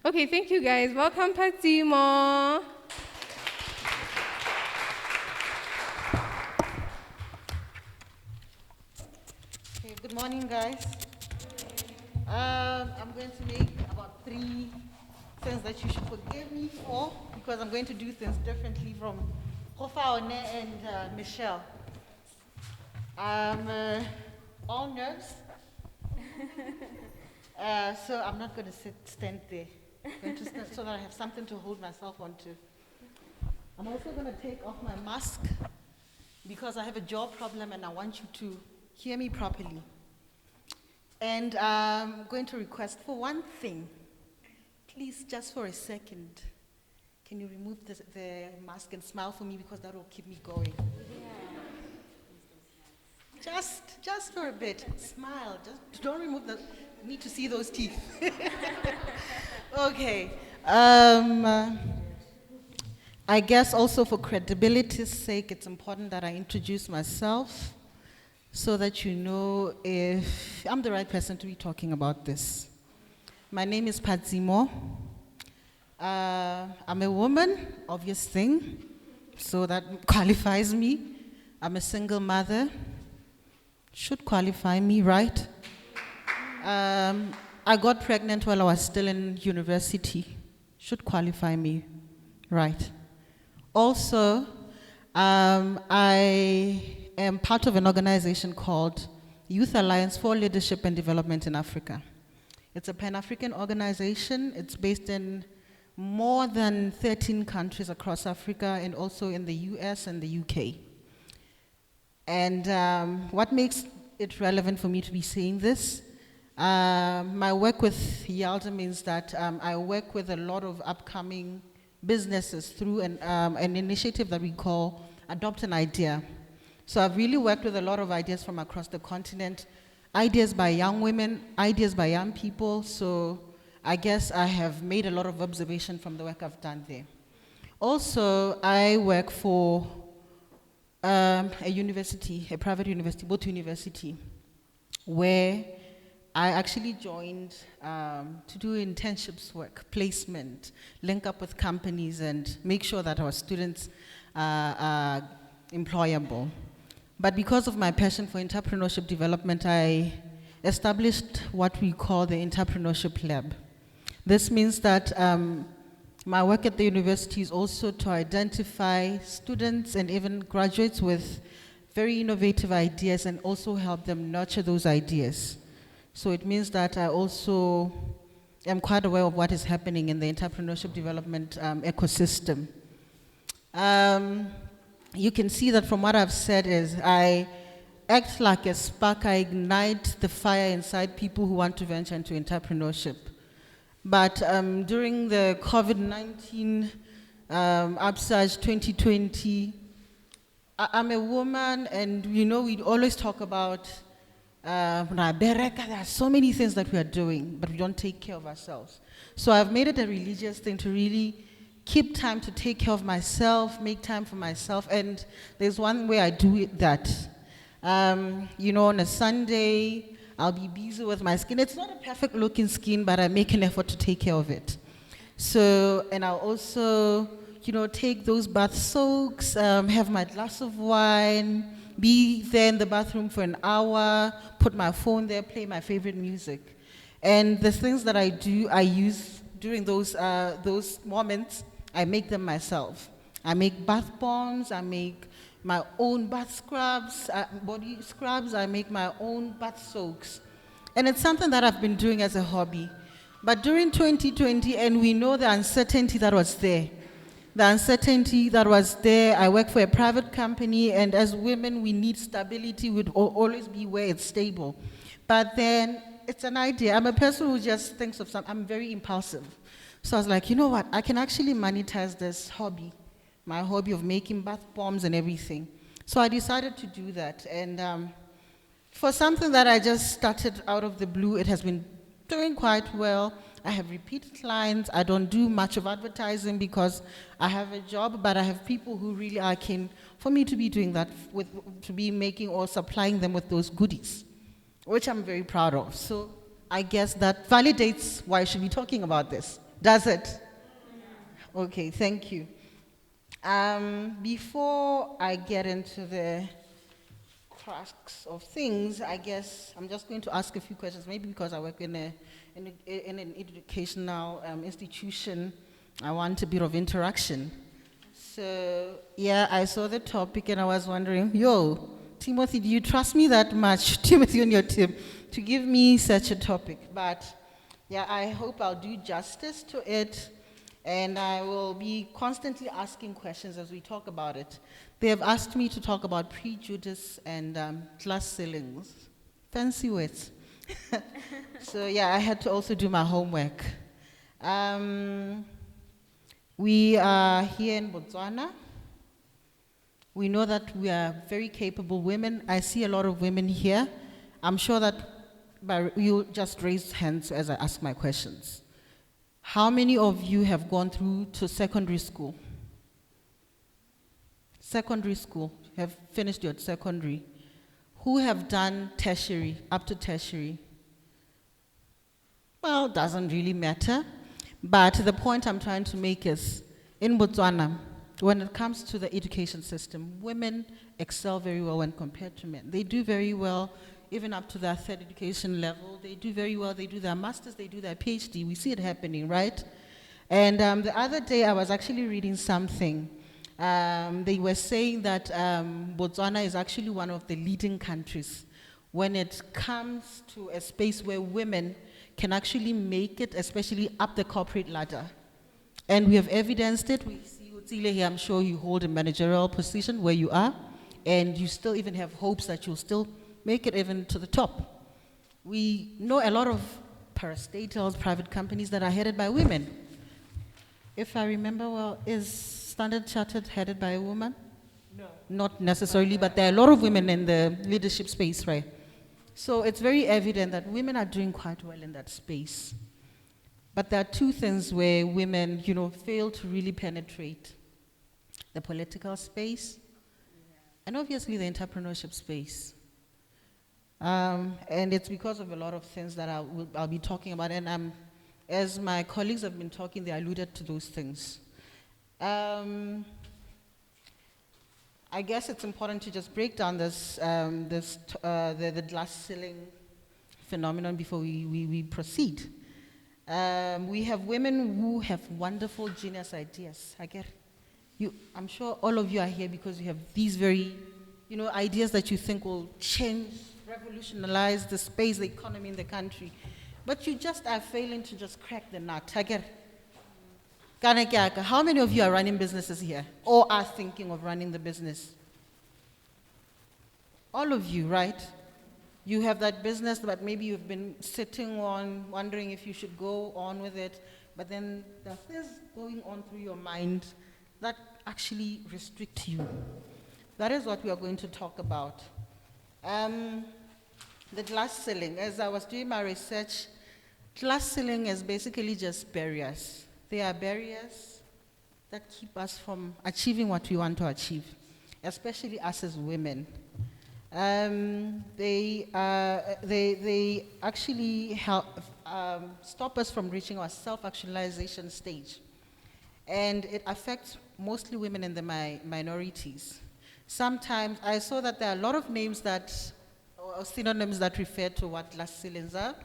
Okay, thank you guys. Welcome, Phatsimo. Okay, good morning, guys. I'm going to make about 3 things that you should forgive me for because I'm going to do things differently from Hofaone and Michelle. I'm all nerves, so I'm not going to stand there. I'm going to stand so that I have something to hold myself onto. I'm also going to take off my mask because I have a jaw problem and I want you to hear me properly. And I'm going to request for one thing. Please, just for a second, can you remove the mask and smile for me because that will keep me going? Yeah. Just for a bit. Smile. Just don't remove the. Need to see those teeth. Okay. I guess also for credibility's sake, it's important that I introduce myself so that you know if I'm the right person to be talking about this. My name is Phatsimo. I'm a woman, obvious thing, so that qualifies me. I'm a single mother, should qualify me, right? I got pregnant while I was still in university, should qualify me, right? Also, I am part of an organization called Youth Alliance for Leadership and Development in Africa. It's a Pan-African organization. It's based in more than 13 countries across Africa and also in the US and the UK. And what makes it relevant for me to be saying this? My work with YALDA means that I work with a lot of upcoming businesses through an initiative that we call Adopt an Idea. So I've really worked with a lot of ideas from across the continent, ideas by young women, ideas by young people, so I guess I have made a lot of observation from the work I've done there. Also, I work for a university, a private university, Both University, where I actually joined to do internships work, placement, link up with companies and make sure that our students are employable. But because of my passion for entrepreneurship development, I established what we call the Entrepreneurship Lab. This means that my work at the university is also to identify students and even graduates with very innovative ideas and also help them nurture those ideas. So it means that I also am quite aware of what is happening in the entrepreneurship development ecosystem. You can see that from what I've said is I act like a spark. I ignite the fire inside people who want to venture into entrepreneurship. But during the COVID-19 upsurge 2020, I'm a woman, and we always talk about there are so many things that we are doing, but we don't take care of ourselves. So I've made it a religious thing to really keep time to take care of myself, make time for myself, and there's one way I do that. On a Sunday, I'll be busy with my skin. It's not a perfect looking skin, but I make an effort to take care of it. So, and I'll also, take those bath soaks, have my glass of wine, be there in the bathroom for an hour, put my phone there, play my favorite music. And the things that I do, I use during those moments, I make them myself. I make bath bombs, I make my own bath scrubs, body scrubs, I make my own bath soaks. And it's something that I've been doing as a hobby. But during 2020, and we know the uncertainty that was there, I work for a private company, and as women, we need stability. We'd always be where it's stable. But then it's an idea. I'm a person who just thinks of something. I'm very impulsive. So I was like, you know what? I can actually monetize this hobby, my hobby of making bath bombs and everything. So I decided to do that. And for something that I just started out of the blue, it has been doing quite well. I have repeat clients. I don't do much of advertising because I have a job, but I have people who really are keen for me to be doing that, to be making or supplying them with those goodies, which I'm very proud of. So I guess that validates why I should be talking about this. Does it? Okay, thank you. Before I get into the crux of things, I guess I'm just going to ask a few questions, maybe because I work in an educational institution, I want a bit of interaction. So, yeah, I saw the topic and I was wondering, yo, Timothy, do you trust me that much, Timothy on your team, to give me such a topic? But, yeah, I hope I'll do justice to it and I will be constantly asking questions as we talk about it. They have asked me to talk about prejudice and class ceilings. Fancy words. So, yeah, I had to also do my homework. Um, we are here in Botswana. We know that we are very capable women. I see a lot of women here. I'm sure that you just raise hands as I ask my questions. How many of you have gone through to secondary school? Secondary school, have finished your secondary. Who have done tertiary, up to tertiary? Well, doesn't really matter. But the point I'm trying to make is, in Botswana, when it comes to the education system, women excel very well when compared to men. They do very well, even up to their third education level. They do very well. They do their masters, they do their PhD. We see it happening, right? And the other day, I was actually reading something. They were saying that Botswana is actually one of the leading countries when it comes to a space where women can actually make it, especially up the corporate ladder. And we have evidenced it. We see Utsile here, I'm sure you hold a managerial position where you are, and you still even have hopes that you'll still make it even to the top. We know a lot of parastatals, private companies that are headed by women. If I remember well, is Standard Chartered headed by a woman? No. Not necessarily, but there are a lot of women in the leadership space, right? So it's very evident that women are doing quite well in that space. But there are two things where women, fail to really penetrate: the political space and obviously the entrepreneurship space. And it's because of a lot of things that I'll be talking about. And as my colleagues have been talking, they alluded to those things. I guess it's important to just break down the glass ceiling phenomenon before we proceed. We have women who have wonderful genius ideas. I'm sure all of you are here because you have these very, ideas that you think will change, revolutionize the space, the economy in the country. But you just are failing to just crack the nut. How many of you are running businesses here or are thinking of running the business? All of you, right? You have that business that maybe you've been sitting on, wondering if you should go on with it, but then there's things going on through your mind that actually restrict you. That is what we are going to talk about. The glass ceiling. As I was doing my research, glass ceiling is basically just barriers. They are barriers that keep us from achieving what we want to achieve, especially us as women. They actually help stop us from reaching our self-actualization stage. And it affects mostly women in the minorities. Sometimes I saw that there are a lot of names or synonyms that refer to what glass ceilings are.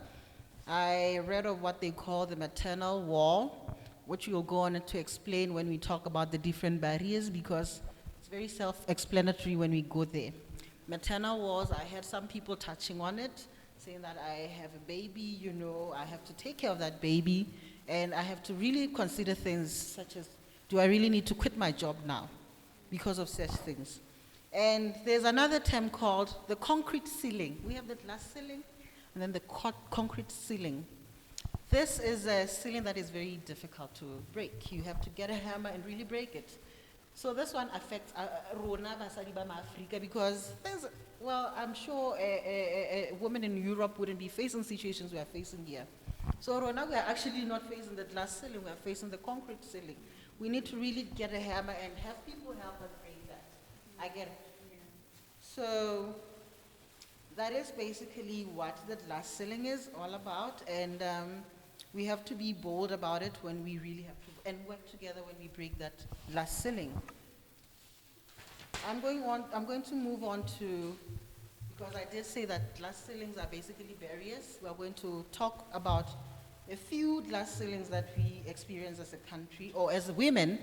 I read of what they call the maternal wall, which we'll go on to explain when we talk about the different barriers, because it's very self-explanatory when we go there. Maternal walls, I had some people touching on it, saying that I have a baby, I have to take care of that baby, and I have to really consider things such as, do I really need to quit my job now because of such things? And there's another term called the concrete ceiling. We have the glass ceiling, and then the concrete ceiling. This is a ceiling that is very difficult to break. You have to get a hammer and really break it. So this one affects Rona Basadi Bama Africa because I'm sure a woman in Europe wouldn't be facing situations we are facing here. So Rona, we are actually not facing the glass ceiling, we are facing the concrete ceiling. We need to really get a hammer and have people help us break that. I get it. Yeah. So that is basically what the glass ceiling is all about. And we have to be bold about it when we really have to, and work together when we break that glass ceiling. I'm going to move on to, because I did say that glass ceilings are basically barriers. We're going to talk about a few glass ceilings that we experience as a country or as women,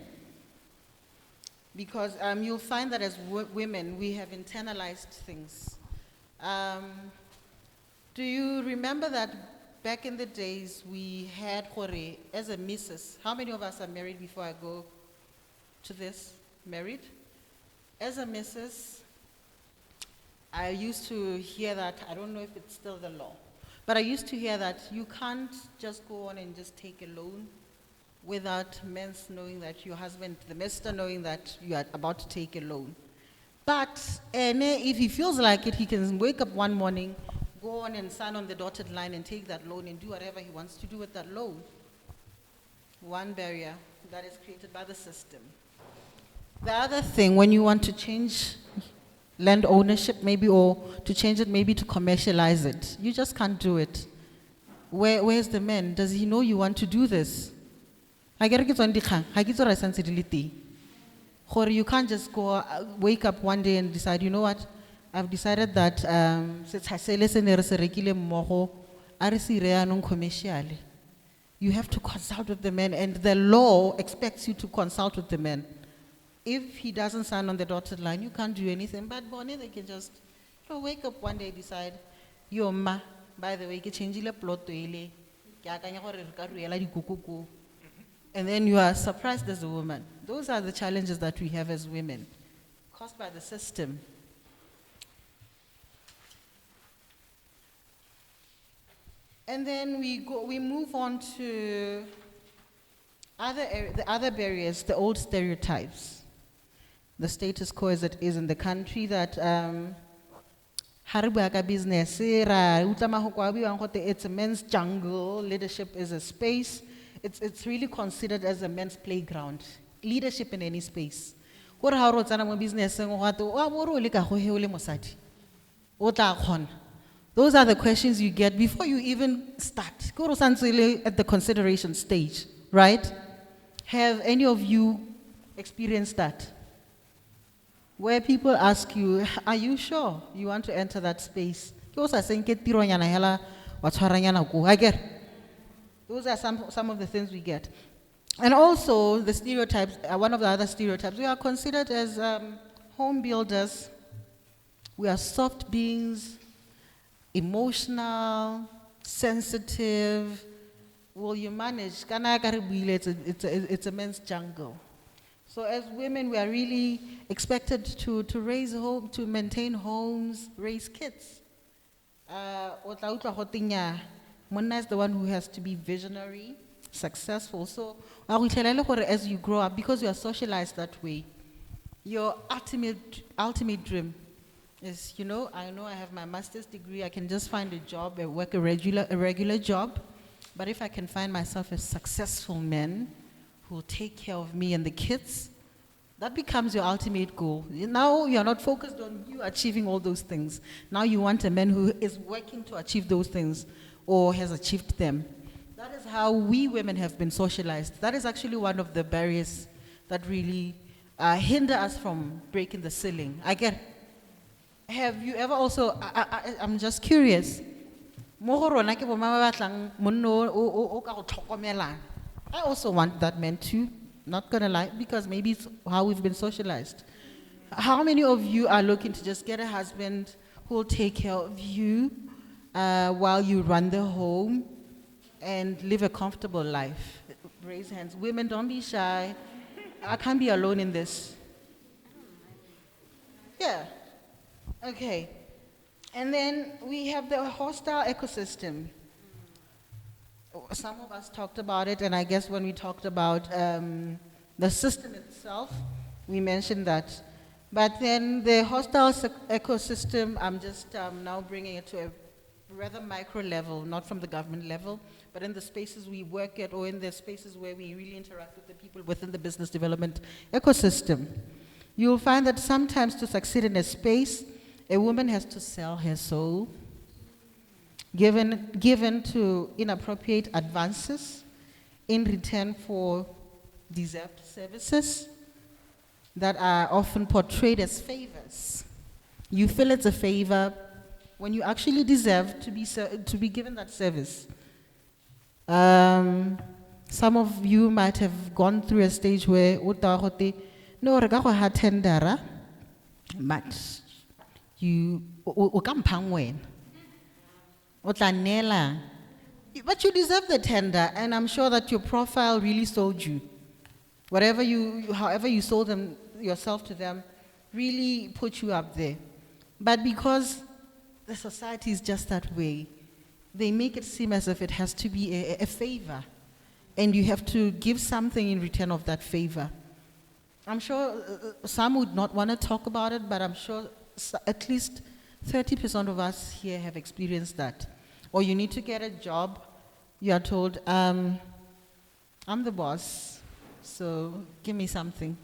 because you'll find that as women, we have internalized things. Do you remember that back in the days we had Kore as a missus? How many of us are married before I go to this? Married? As a missus, I used to hear that, I don't know if it's still the law, but I used to hear that you can't just go on and just take a loan without men's knowing that your husband, the mister, knowing that you are about to take a loan. But if he feels like it, he can wake up one morning, go on and sign on the dotted line and take that loan and do whatever he wants to do with that loan. One barrier that is created by the system. The other thing, when you want to change land ownership maybe, or to change it maybe to commercialize it, you just can't do it. Where's the man? Does he know you want to do this? Or you can't just go, wake up one day and decide, you know what, I've decided that you have to consult with the man, and the law expects you to consult with the man. If he doesn't sign on the dotted line, you can't do anything. But Bonnie, they can just wake up one day, decide, yo ma, by the way, change the plot to ele. And then you are surprised as a woman. Those are the challenges that we have as women, caused by the system. And then we move on to the other barriers, the old stereotypes. The status quo as it is in the country that business, it's a men's jungle, leadership is a space. It's really considered as a men's playground. Leadership in any space. Those are the questions you get before you even start. At the consideration stage, right? Have any of you experienced that? Where people ask you, are you sure you want to enter that space? Those are some of the things we get. And also the stereotypes, one of the other stereotypes, we are considered as home builders. We are soft beings, emotional, sensitive. Will you manage? It's a men's jungle. So as women, we are really expected to raise home, to maintain homes, raise kids. Monna is the one who has to be visionary, successful. So as you grow up, because you are socialized that way, your ultimate dream is, I know I have my master's degree, I can just find a job and work a regular job. But if I can find myself a successful man who will take care of me and the kids, that becomes your ultimate goal. Now you're not focused on you achieving all those things. Now you want a man who is working to achieve those things or has achieved them. That is how we women have been socialized. That is actually one of the barriers that really hinder us from breaking the ceiling. Have you ever also, I'm just curious, I also want that man too, not gonna lie, because maybe it's how we've been socialized. How many of you are looking to just get a husband who will take care of you while you run the home and live a comfortable life? Raise hands. Women, don't be shy. I can't be alone in this. Yeah. Okay. And then we have the hostile ecosystem. Some of us talked about it, and I guess when we talked about the system itself, we mentioned that. But then the hostile ecosystem, I'm just now bringing it to a rather micro level, not from the government level, but in the spaces we work at or in the spaces where we really interact with the people within the business development ecosystem. You'll find that sometimes to succeed in a space, a woman has to sell her soul. given to inappropriate advances in return for deserved services that are often portrayed as favors. You feel it's a favor when you actually deserve to be given that service. Some of you might have gone through a stage where no re ka go ha tendera, but you o ka mphang wena. O tla neela. But you deserve the tender, and I'm sure that your profile really sold you. However you sold yourself to them, really put you up there. But because the society is just that way, they make it seem as if it has to be a favor, and you have to give something in return of that favor. I'm sure some would not want to talk about it, but I'm sure at least 30% of us here have experienced that. Or you need to get a job, you are told, I'm the boss, so give me something.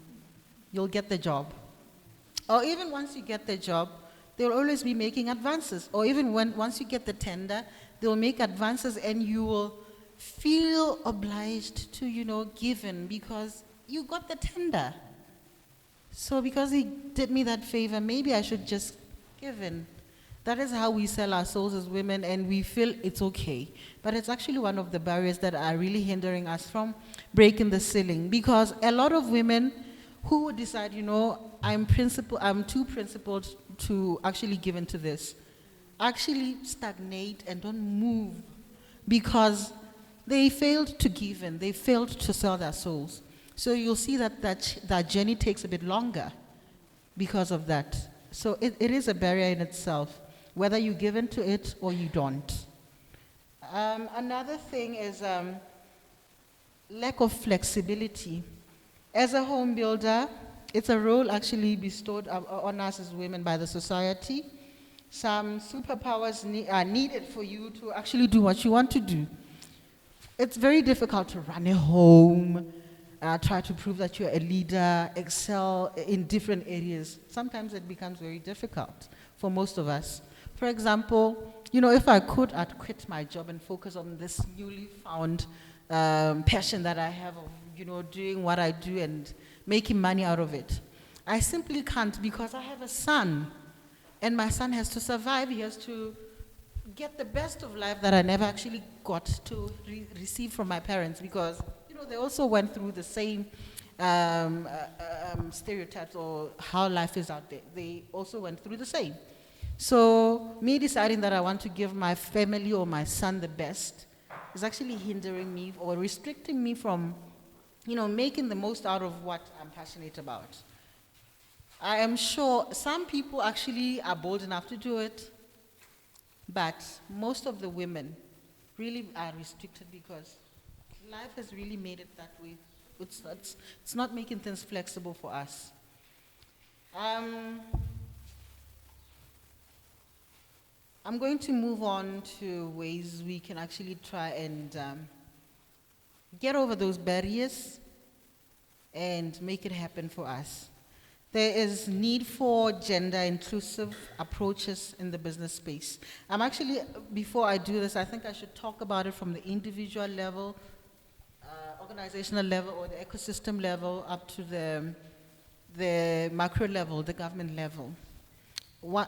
You'll get the job. Or even once you get the job, they'll always be making advances. Or even once you get the tender, they'll make advances and you will feel obliged to, give in because you got the tender. So because he did me that favor, maybe I should just give in. That is how we sell our souls as women, and we feel it's okay. But it's actually one of the barriers that are really hindering us from breaking the ceiling. Because a lot of women who would decide, I'm too principled to actually give into this, actually stagnate and don't move because they failed to give in, they failed to sell their souls. So you'll see that journey takes a bit longer because of that. So it is a barrier in itself, whether you give into it or you don't. Another thing is lack of flexibility. As a home builder, it's a role actually bestowed on us as women by the society. Some superpowers are needed for you to actually do what you want to do. It's very difficult to run a home, try to prove that you're a leader, excel in different areas. Sometimes it becomes very difficult for most of us. For example, if I could, I'd quit my job and focus on this newly found passion that I have of, doing what I do and making money out of it. I simply can't because I have a son, and my son has to survive. He has to get the best of life that I never actually got to receive from my parents because, they also went through the same stereotypes or how life is out there. They also went through the same. So me deciding that I want to give my family or my son the best is actually hindering me or restricting me from, making the most out of what I'm passionate about. I am sure some people actually are bold enough to do it, but most of the women really are restricted because life has really made it that way. It's not making things flexible for us. I'm going to move on to ways we can actually try and get over those barriers and make it happen for us. There is need for gender-inclusive approaches in the business space. Before I do this, I think I should talk about it from the individual level, organizational level, or the ecosystem level, up to the macro level, the government level.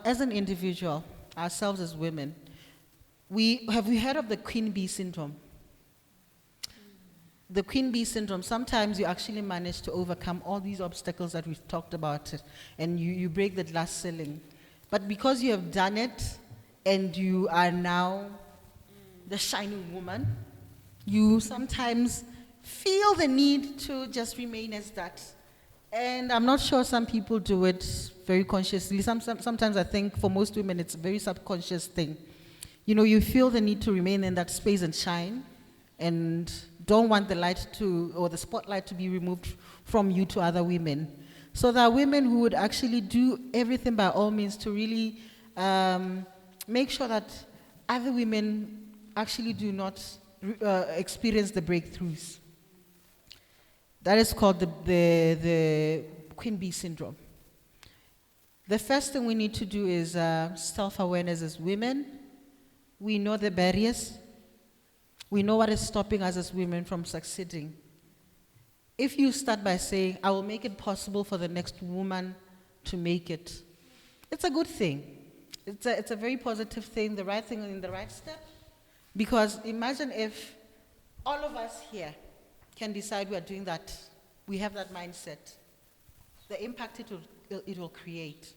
As an individual, ourselves as women, have we heard of the queen bee syndrome? The queen bee syndrome, sometimes you actually manage to overcome all these obstacles that we've talked about, and you break the glass ceiling. But because you have done it, and you are now the shining woman, you sometimes feel the need to just remain as that. And I'm not sure some people do it very consciously. Sometimes I think for most women it's a very subconscious thing. You feel the need to remain in that space and shine, and don't want the light or the spotlight to be removed from you to other women. So there are women who would actually do everything by all means to really make sure that other women actually do not experience the breakthroughs. That is called the queen bee syndrome. The first thing we need to do is self-awareness as women. We know the barriers. We know what is stopping us as women from succeeding. If you start by saying, I will make it possible for the next woman to make it, it's a good thing. It's a very positive thing, the right thing in the right step. Because imagine if all of us here can decide we are doing that, we have that mindset, the impact it will create.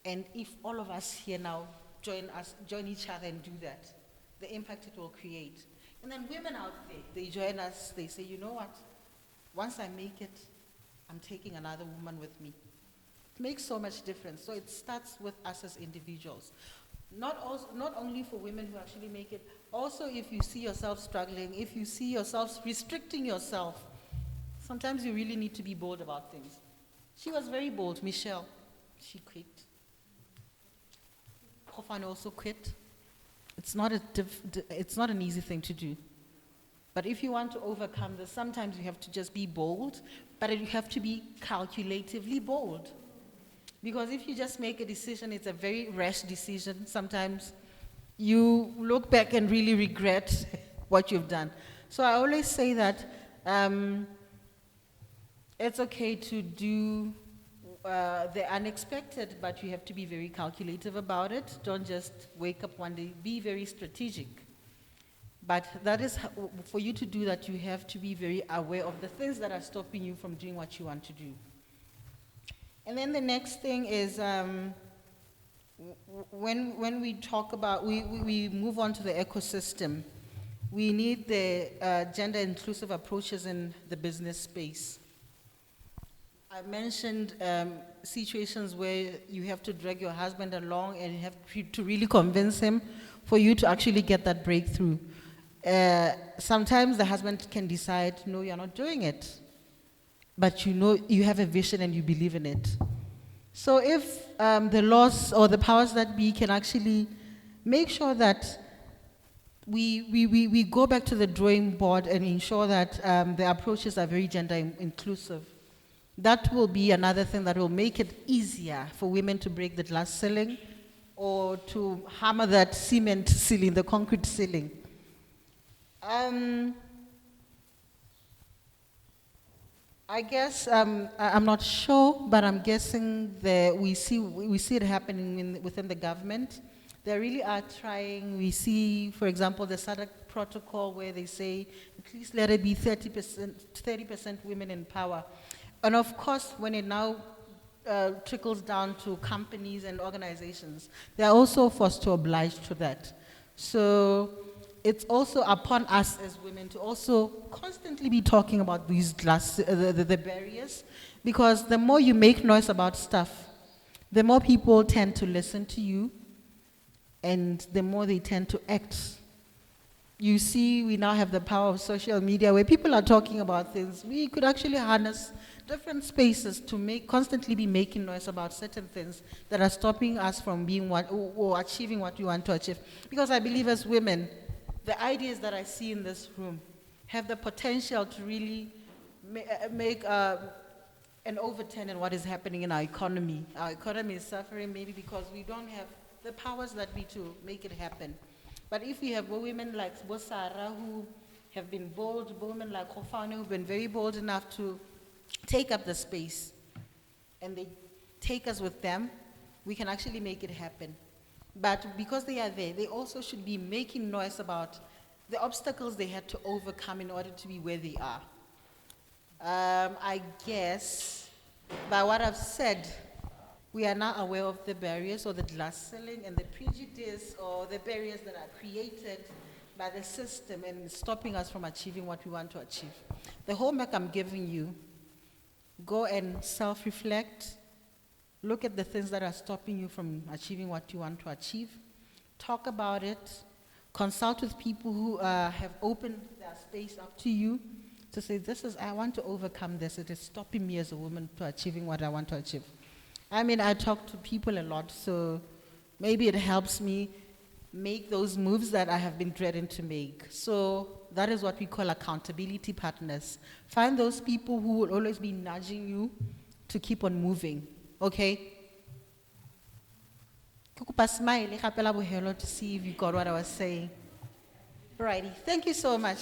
And if all of us here now join each other and do that, the impact it will create. And then women out there, they join us, they say, you know what? Once I make it, I'm taking another woman with me. It makes so much difference. So it starts with us as individuals. Not only for women who actually make it, also if you see yourself struggling, if you see yourself restricting yourself, sometimes you really need to be bold about things. She was very bold, Michelle. She quit. Hofan also quit. It's not an easy thing to do. But if you want to overcome this, sometimes you have to just be bold, but you have to be calculatively bold. Because if you just make a decision, it's a very rash decision. Sometimes you look back and really regret what you've done. So I always say that it's okay to do the unexpected, but you have to be very calculative about it. Don't just wake up one day. Be very strategic. But that is, for you to do that, you have to be very aware of the things that are stopping you from doing what you want to do. And then the next thing is, when we talk about, we move on to the ecosystem, we need the gender-inclusive approaches in the business space. I mentioned situations where you have to drag your husband along and you have to really convince him for you to actually get that breakthrough. Sometimes the husband can decide, no, you're not doing it. But you know you have a vision and you believe in it. So if the laws or the powers that be can actually make sure that we go back to the drawing board and ensure that the approaches are very gender inclusive, that will be another thing that will make it easier for women to break the glass ceiling or to hammer that cement ceiling, the concrete ceiling. I guess I'm not sure, but I'm guessing that we see it happening within the government. They really are trying. We see, for example, the SADC protocol where they say at least let it be 30% women in power, and of course, when it now trickles down to companies and organizations, they are also forced to oblige to that. So it's also upon us as women to also constantly be talking about these the barriers, because the more you make noise about stuff, the more people tend to listen to you, and the more they tend to act. You see, we now have the power of social media where people are talking about things. We could actually harness different spaces to constantly be making noise about certain things that are stopping us from being or achieving what we want to achieve. Because I believe as women, the ideas that I see in this room have the potential to really make an overturn in what is happening in our economy. Our economy is suffering maybe because we don't have the powers that be to make it happen. But if we have women like Bosara who have been bold, women like Hofane who've been very bold enough to take up the space, and they take us with them, we can actually make it happen. But because they are there, they also should be making noise about the obstacles they had to overcome in order to be where they are. I guess, by what I've said, we are now aware of the barriers or the glass ceiling and the prejudice or the barriers that are created by the system and stopping us from achieving what we want to achieve. The homework I'm giving you, go and self-reflect. Look at the things that are stopping you from achieving what you want to achieve. Talk about it. Consult with people who have opened their space up to you to say, I want to overcome this. It is stopping me as a woman to achieving what I want to achieve. I mean, I talk to people a lot, so maybe it helps me make those moves that I have been dreading to make. So that is what we call accountability partners. Find those people who will always be nudging you to keep on moving. Okay? Ke kopa smile gape la bohelo to see if you got what I was saying. Alrighty, thank you so much.